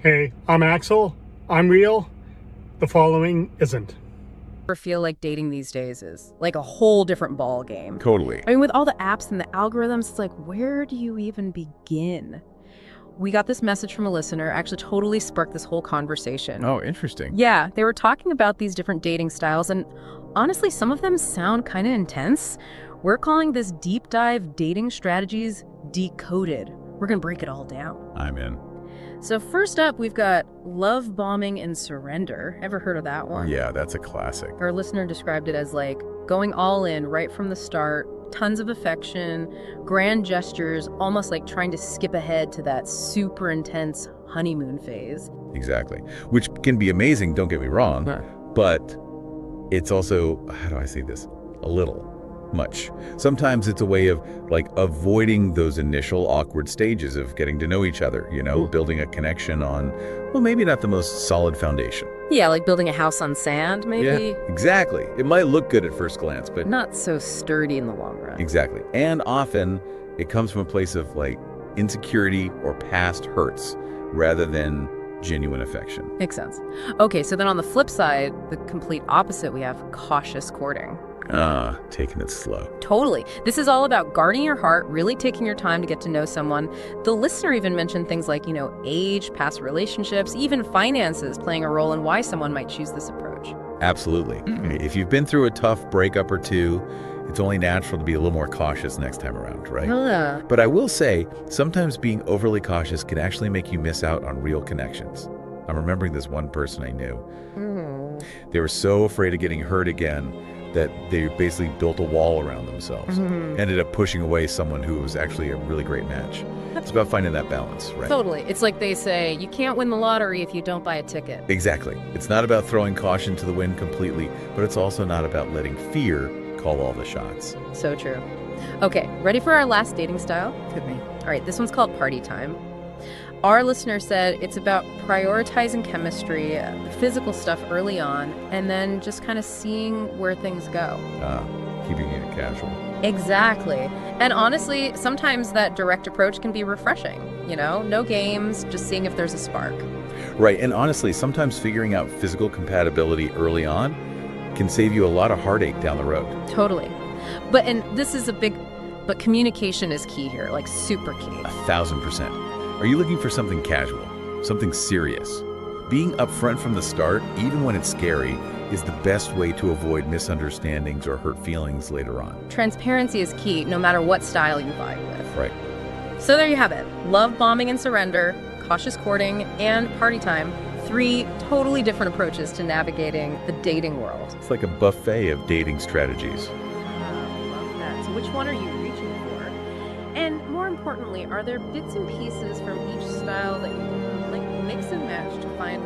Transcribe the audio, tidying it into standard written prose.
Hey, I'm Axel. I'm real. The following isn't. Ever feel like dating these days is like a whole different ball game. Totally. I mean, with all the apps and the algorithms, it's like, where do you even begin? We got this message from a listener, actually totally sparked this whole conversation. Oh, interesting. Yeah, they were talking about these different dating styles, and honestly, some of them sound kind of intense. We're calling this deep dive dating strategies decoded. We're gonna break it all down. I'm in. So first up, we've got love bombing and surrender. Ever heard of that one? Yeah, that's a classic. Our listener described it as like going all in right from the start, tons of affection, grand gestures, almost like trying to skip ahead to that super intense honeymoon phase. Exactly. Which can be amazing, don't get me wrong, but it's also, how do I say this? A little much. Sometimes it's a way of like avoiding those initial awkward stages of getting to know each other, building a connection on, well, maybe not the most solid foundation. Yeah, like building a house on sand, maybe. Yeah, exactly. It might look good at first glance, but Not so sturdy in the long run. exactly. And often it comes from a place of like insecurity or past hurts rather than genuine affection. Makes sense. Okay, so then on the flip side, the complete opposite, we have cautious courting. Taking it slow. Totally. This is all about guarding your heart, really taking your time to get to know someone. The listener even mentioned things like, age, past relationships, even finances playing a role in why someone might choose this approach. Absolutely. If you've been through a tough breakup or two, it's only natural to be a little more cautious next time around, right? But I will say, sometimes being overly cautious can actually make you miss out on real connections. I'm remembering this one person I knew. They were so afraid of getting hurt again that they basically built a wall around themselves. Ended up pushing away someone who was actually a really great match. It's about finding that balance, right? Totally. It's like they say, you can't win the lottery if you don't buy a ticket. Exactly. It's not about throwing caution to the wind completely, but it's also not about letting fear call all the shots. So true. Okay, ready for our last dating style? Hit me. All right, this one's called party time. Our listener said it's about prioritizing chemistry, physical stuff early on, and then just kind of seeing where things go. Keeping it casual. Exactly. And honestly, sometimes that direct approach can be refreshing. No games, just seeing if there's a spark. Right, and honestly, sometimes figuring out physical compatibility early on can save you a lot of heartache down the road. Totally. But communication is key here, like super key. 1,000%. Are you looking for something casual, something serious? Being upfront from the start, even when it's scary, is the best way to avoid misunderstandings or hurt feelings later on. Transparency is key, no matter what style you vibe with. Right. So there you have it. Love bombing and surrender, cautious courting, and party time. 3 totally different approaches to navigating the dating world. It's like a buffet of dating strategies. Love that. So which one are you reaching for? And more importantly, are there bits and pieces from each style that you can mix and match to find